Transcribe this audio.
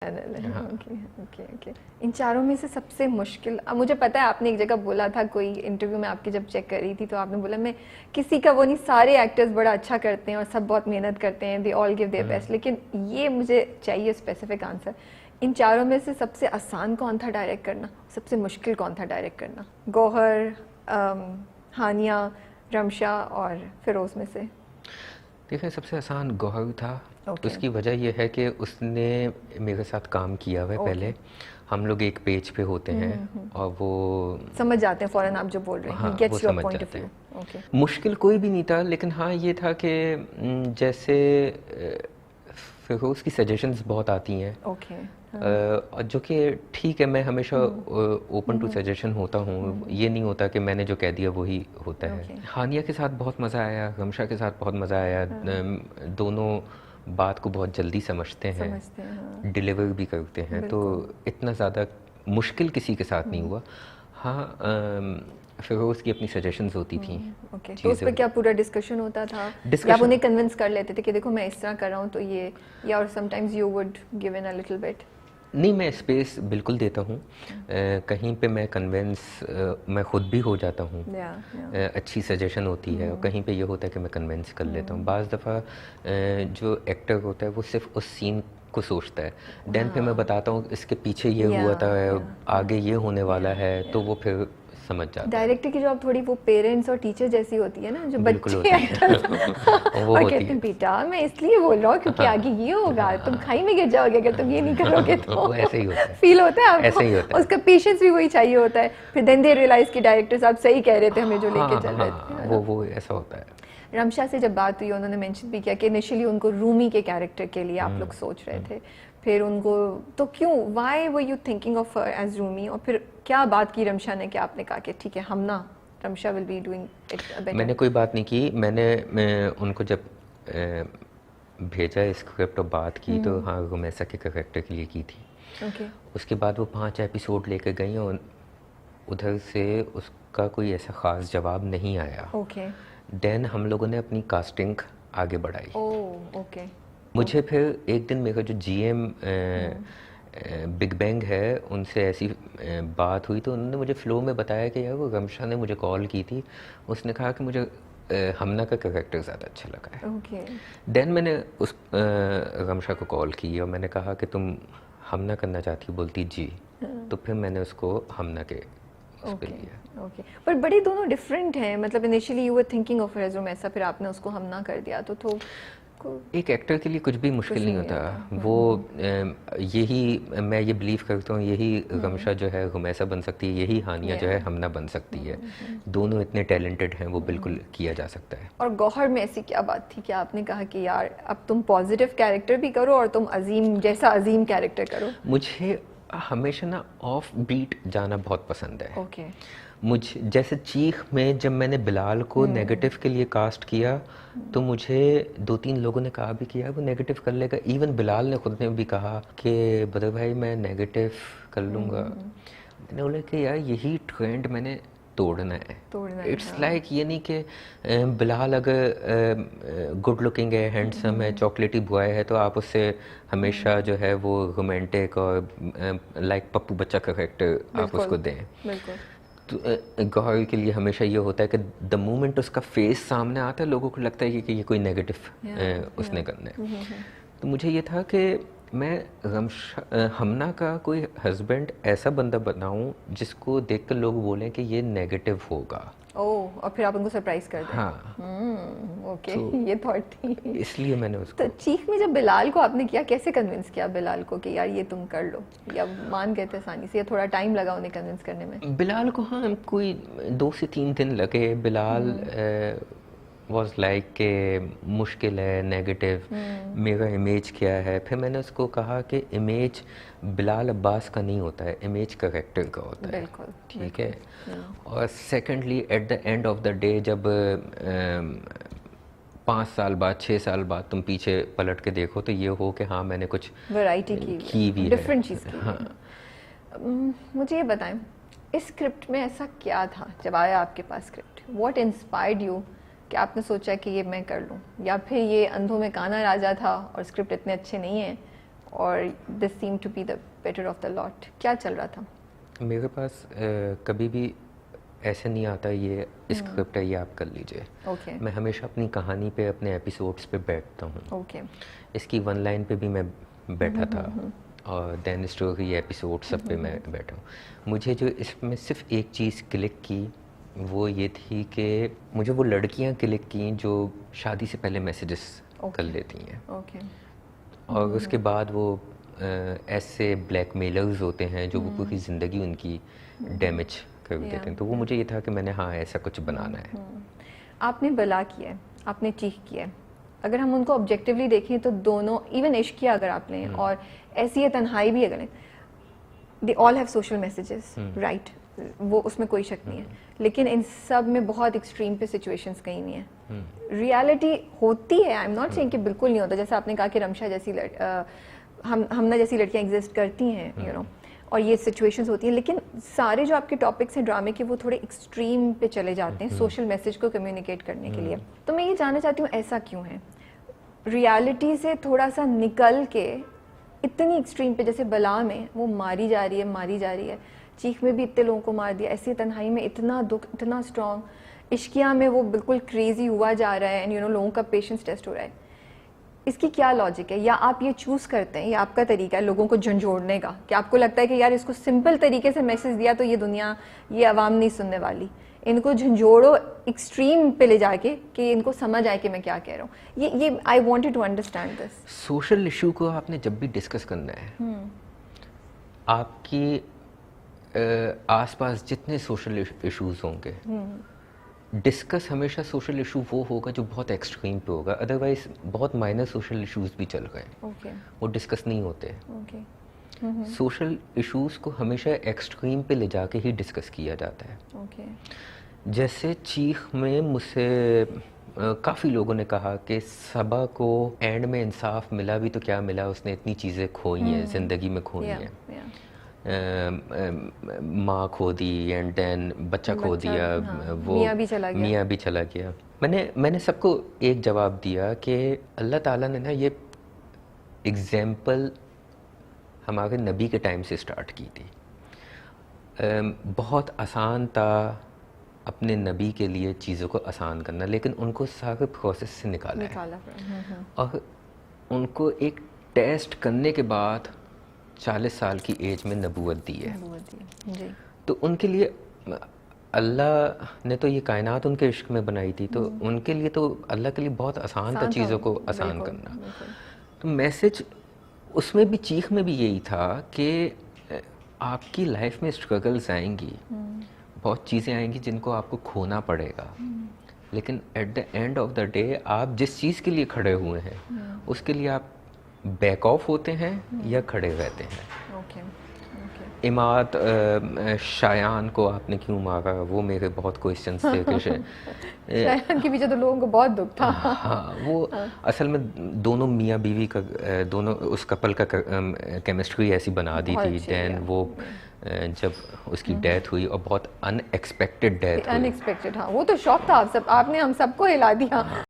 हाँ। Okay okay okay. इन चारों में से सबसे मुश्किल, अब मुझे पता है आपने एक जगह बोला था कोई इंटरव्यू में आपकी जब चेक कर रही थी तो आपने बोला मैं किसी का वो नहीं, सारे एक्टर्स बड़ा अच्छा करते हैं और सब बहुत मेहनत करते हैं, they all give their best, लेकिन ये मुझे चाहिए स्पेसिफिक आंसर। इन चारों में से सबसे आसान कौन था डायरेक्ट करना, सबसे मुश्किल कौन था डायरेक्ट करना? गौहर, हानिया, रमशा और फिरोज़ में से? देखिए, सबसे आसान गौहर था। ओके उसकी वजह यह है कि उसने मेरे साथ काम किया हुआ है ओके। पहले। हम लोग एक पेज पे होते हैं और वो, समझ जाते हैं फ़ौरन आप जो बोल रहे हैं, हाँ, ही वो गेट्स योर समझ पॉइंट ऑफ जाते व्यू। हैं। ओके मुश्किल कोई भी नहीं था, लेकिन हाँ ये था कि जैसे फिरोज़ की सजेशंस बहुत आती हैं, ओके। और जो कि ठीक है, मैं हमेशा ओपन टू सजेशन होता हूँ। ये नहीं होता कि मैंने जो कह दिया वही होता है। ओके हानिया के साथ बहुत मज़ा आया, गमशा के साथ बहुत मज़ा आया। दोनों बात को बहुत जल्दी समझते हैं, समझते हैं, हाँ डिलीवर भी करते हैं, तो बिल्कुल। इतना ज़्यादा मुश्किल किसी के साथ नहीं हुआ। हाँ, फिरोज़ की अपनी सजेशंस होती थी ओके, तो उस चीज़ें। पर क्या पूरा डिस्कशन होता था या आप डिस्कशन, उन्हें कन्विंस कर लेते थे कि देखो मैं इस तरह कर रहा हूँ तो ये, या और sometimes you would give in a little bit? नहीं, मैं स्पेस बिल्कुल देता हूँ। कहीं पे मैं कन्विंस मैं खुद भी हो जाता हूँ। या अच्छी सजेशन होती है, और कहीं पे ये होता है कि मैं कन्विंस कर लेता हूँ। बाज़ दफ़ा जो एक्टर होता है वो सिर्फ उस सीन को सोचता है, देन फिर मैं बताता हूँ इसके पीछे ये या हुआ था, या आगे ये होने वाला है, तो या वो फिर समझ जाता है। डायरेक्टर की जॉब थोड़ी वो पेरेंट्स और टीचर जैसी होती है ना, जो बिल्कुल बच्चे होती एक्टर्स है। वो और होती कहते है। हैं बेटा मैं इसलिए बोल रहा हूँ क्योंकि आगे ये होगा, तुम खाई में गिर जाओगे अगर तुम ये नहीं करोगे तो। वो ऐसे ही होता है। फील होता है आपको? ऐसे ही होता है। उसका पेशेंस भी वही चाहिए होता है, फिर देन दे रियलाइज कि डायरेक्टर साहब सही कह रहे थे हमें जो लेके हाँ चल रहे थे, हाँ, है ना? वो ऐसा होता है। रमशा से जब बात हुई उन्होंने मेंशन भी किया कि इनिशियली उनको रूमी के कैरेक्टर के लिए आप लोग सोच रहे थे, फिर उनको तो क्यों, why were you thinking of her as Rumi, और फिर क्या बात की रमशा ने कि आपने कहा कि ठीक है हम ना, Ramsha will be doing it better? मैंने कोई बात नहीं की। मैं उनको जब भेजा स्क्रिप्ट और बात की, तो हाँ, रुमैसा के करेक्टर के लिए की थी। ओके उसके बाद वो 5 एपिसोड लेके गई और उधर से उसका कोई ऐसा ख़ास जवाब नहीं आया। ओके देन हम लोगों ने अपनी कास्टिंग आगे बढ़ाई। ओ ओके मुझे फिर एक दिन मेरा जो जीएम बिग बैंग है, उनसे ऐसी बात हुई, तो उन्होंने मुझे फ़्लो में बताया कि यार वो रमशा ने मुझे कॉल की थी, उसने कहा कि मुझे हमना का कैरेक्टर ज़्यादा अच्छा लगा है। ओके देन मैंने उस रमशा को कॉल की और मैंने कहा कि तुम हमना करना चाहती हो? बोलती जी। तो फिर मैंने उसको हमना के उस पर ओके लिया। ओके। पर बड़े दोनों डिफरेंट हैं, मतलब initially you were thinking of resume ऐसा, फिर आपने उसको हम ना कर दिया तो एक एक्टर के लिए कुछ भी मुश्किल कुछ नहीं भी नहीं होता। होता। वो यही, मैं ये बिलीव करता हूँ, यही रमशा जो है रुमैसा बन सकती है, यही हानिया जो है हमना बन सकती है। दोनों इतने टैलेंटेड हैं, वो बिल्कुल किया जा सकता है। और गौहर में ऐसी क्या बात थी कि आपने कहा कि यार अब तुम पॉजिटिव कैरेक्टर भी करो और तुम अजीम जैसा अजीम कैरेक्टर करो? मुझे हमेशा ना ऑफ बीट जाना बहुत पसंद है। ओके मुझे जैसे चीख में जब मैंने बिलाल को नेगेटिव के लिए कास्ट किया, तो मुझे 2-3 लोगों ने कहा भी किया वो नेगेटिव कर लेगा। इवन बिलाल ने खुद ने भी कहा कि बदर भाई मैं नेगेटिव कर लूँगा। मैंने बोला कि यार यही ट्रेंड मैंने तोड़ना है। तोड़ना है, इट्स हाँ। लाइक ये नहीं कि बिलाल अगर गुड लुकिंग है, हैंडसम है, चॉकलेटी बॉय है, तो आप उससे हमेशा जो है वो रोमांटिक और लाइक पप्पू बच्चा का करेक्टर आप बिल्कुल उसको दें। बिल्कुल। तो गौहर के लिए हमेशा ये होता है कि द मोमेंट उसका फेस सामने आता है, लोगों को लगता है कि ये कोई नेगेटिव उसने करना है। तो मुझे ये था कि मैं हमना का कोई हस्बैंड ऐसा बंदा बनाऊं जिसको देखकर लोग बोलें कि ये नेगेटिव होगा। ओह, और फिर आप उनको सरप्राइज कर दें। हाँ, ओके तो ये थॉट थी। इसलिए मैंने तो उसको, चीख में जब बिलाल को आपने किया, कैसे कन्विंस किया बिलाल को कि यार ये तुम कर लो, या मान गए थे आसानी से, या थोड़ा टाइम लगा उन्हें कन्विंस करने में? बिलाल को, हाँ, कोई 2 से 3 दिन लगे। बिलाल वाज लाइक के मुश्किल है, नेगेटिव, मेरा इमेज क्या है। फिर मैंने उसको कहा कि इमेज बिलाल अब्बास का नहीं होता है, इमेज करेक्टर का होता है। बिल्कुल ठीक है। और secondly at the end of the day, जब 5 साल बाद, 6 साल बाद तुम पीछे पलट के देखो, तो ये हो कि हाँ मैंने कुछ वैरायटी की भी है। डिफरेंट चीज़ की। हाँ। मुझे ये बताएं, इस स्क्रिप्ट में ऐसा क्या था जब आया आपके पास स्क्रिप्ट, व्हाट इंस्पायर्ड यू कि आपने सोचा कि ये मैं कर लूँ, या फिर ये अंधों में काना राजा था और स्क्रिप्ट इतने अच्छे नहीं हैं और this seem to be the better of the lot? क्या चल रहा था? मेरे पास कभी भी ऐसे नहीं आता ये स्क्रिप्ट है, ये आप कर लीजिए। Okay. मैं हमेशा अपनी कहानी पे, अपने एपिसोड्स पे बैठता हूँ। Okay. इसकी वन लाइन पे भी मैं बैठा था और देन स्टोरी एपिसोड सब पे मैं बैठा हूँ। मुझे जो इसमें सिर्फ एक चीज़ क्लिक की वो ये थी कि मुझे वो लड़कियाँ क्लिक की जो शादी से पहले मैसेजेस कर लेती हैं। Okay. और उसके बाद वो ऐसे ब्लैकमेलर्स होते हैं जो वो पूरी ज़िंदगी उनकी डैमेज कर देते हैं। तो वो मुझे ये था कि मैंने हाँ ऐसा कुछ बनाना है। आपने बला किया है, आपने चीख किया है, अगर हम उनको ऑब्जेक्टिवली देखें तो दोनों, इवन इश्क किया अगर आप लें और ऐसी है तन्हाई भी अगर लें, they all have social messages, right? वो उसमें कोई शक नहीं है, लेकिन इन सब में बहुत एक्सट्रीम पे सिचुएशंस कहीं नहीं है। रियलिटी होती है, आई एम नॉट सेइंग कि बिल्कुल नहीं होता। जैसे आपने कहा कि रमशा जैसी हमना जैसी लड़कियां एग्जिस्ट करती हैं, यू नो, और ये सिचुएशंस होती हैं, लेकिन सारे जो आपके टॉपिक्स हैं ड्रामे के वो थोड़े एक्सट्रीम पे चले जाते हैं सोशल मैसेज को कम्युनिकेट करने के लिए। तो मैं ये जानना चाहती हूँ ऐसा क्यों है? रियलिटी से थोड़ा सा निकल के इतनी एक्सट्रीम पे, जैसे बला में वो मारी जा रही है, चीख में भी इतने लोगों को मार दिया, ऐसी तन्हाई में इतना दुख, इतना स्ट्रॉन्ग, इश्किया में वो बिल्कुल क्रेजी हुआ जा रहा है एंड यू नो लोगों का पेशेंस टेस्ट हो रहा है। इसकी क्या लॉजिक है? या आप ये चूज करते हैं, या आपका तरीका है लोगों को झंझोड़ने का, कि आपको लगता है कि यार इसको सिंपल तरीके से मैसेज दिया तो ये दुनिया, ये आवाम नहीं सुनने वाली, इनको झंझोड़ो एक्सट्रीम पे ले जाके कि इनको समझ आए कि मैं क्या कह रहा हूँ। ये I wanted to understand this. Social issue को आपने जब भी डिस्कस करना है, आपकी आसपास जितने सोशल इश्यूज होंगे, डिस्कस हमेशा सोशल इशू वो होगा जो बहुत एक्सट्रीम पे होगा। अदरवाइज बहुत माइनर सोशल इश्यूज भी चल रहे हैं, वो डिस्कस नहीं होते। सोशल इश्यूज को हमेशा एक्सट्रीम पे ले जाके ही डिस्कस किया जाता है। जैसे चीख में मुझसे काफ़ी लोगों ने कहा कि सबा को एंड में इंसाफ मिला भी तो क्या मिला, उसने इतनी चीज़ें खोई हैं, ज़िंदगी में खोई हैं। माँ खो दी एंड देन बच्चा खो दिया, वो मियाँ भी चला गया। मैंने सबको एक जवाब दिया कि अल्लाह ताला ने ना ये एग्जाम्पल हमारे नबी के टाइम से स्टार्ट की थी। बहुत आसान था अपने नबी के लिए चीज़ों को आसान करना, लेकिन उनको सारे प्रोसेस से निकाला है और उनको एक टेस्ट करने के बाद 40 साल की एज में नबूवत दी है। जी। तो उनके लिए अल्लाह ने तो ये कायनात उनके इश्क में बनाई थी, तो उनके लिए तो अल्लाह के लिए बहुत आसान था चीज़ों को आसान करना। तो मैसेज उसमें भी, चीख में भी यही था कि आपकी लाइफ में स्ट्रगल्स आएंगी, बहुत चीज़ें आएंगी जिनको आपको खोना पड़ेगा, लेकिन at the end of the day आप जिस चीज़ के लिए खड़े हुए हैं उसके लिए आप बैक ऑफ होते हैं या खड़े रहते हैं। इमाद शायान को आपने क्यों मारा, वो मेरे बहुत क्वेश्चंस थे कि शायान के पीछे तो लोगों को बहुत दुख था। हाँ, वो असल में दोनों मियाँ बीवी का, दोनों उस कपल का केमिस्ट्री ऐसी बना दी थी। देन वो जब उसकी डेथ हुई, और बहुत अनएक्सपेक्टेड डेथ हुई। अनएक्सपेक्टेड, हाँ, वो तो शॉक था। आप सब, आपने हम सबको हिला दिया।